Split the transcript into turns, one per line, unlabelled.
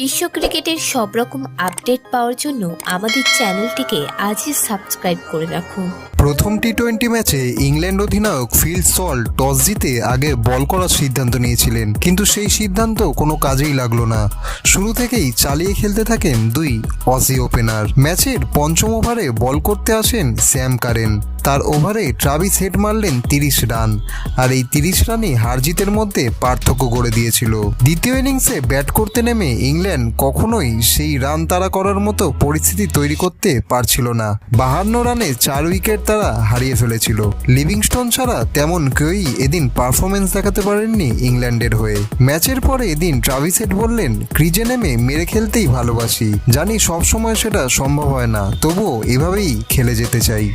বিশ্ব ক্রিকেটের সব রকম আপডেট পাওয়ার জন্য আমাদের চ্যানেলটিকে আজই সাবস্ক্রাইব করে রাখুন।
প্রথম টি-20 ম্যাচে ইংল্যান্ড অধিনায়ক ফিল সল্ট টস জিতে আগে বল করার সিদ্ধান্ত নিয়েছিলেন, কিন্তু সেই সিদ্ধান্ত কোনো কাজেই লাগলো না। শুরু থেকেই চালিয়ে খেলতে থাকেন দুই অজি ওপেনার। ম্যাচের পঞ্চম ওভারে বল করতে আসেন স্যাম কারেন। তার ওভারে ট্রাভিস হেড মারলেন 30 রান, আর এই 30 রানই হার জিতের মধ্যে পার্থক্য গড়ে দিয়েছিল। দ্বিতীয় ইনিংসে ব্যাট করতে নেমে ইংল্যান্ড কখনোই সেই রান তাড়া করার মতো পরিস্থিতি তৈরি করতে পারছিল না। 52 রানে 4 উইকেট তারা হারিয়ে ফেলেছিল। লিভিংস্টোন ছাড়া তেমন কেউই এদিন পারফরমেন্স দেখাতে পারেননি ইংল্যান্ডের হয়ে। ম্যাচের পরে এদিন ট্রাভিস হেড বললেন, ক্রিজে নেমে মেরে খেলতেই ভালোবাসি, জানি সবসময় সেটা সম্ভব হয় না, তবুও এভাবেই খেলে যেতে চাই।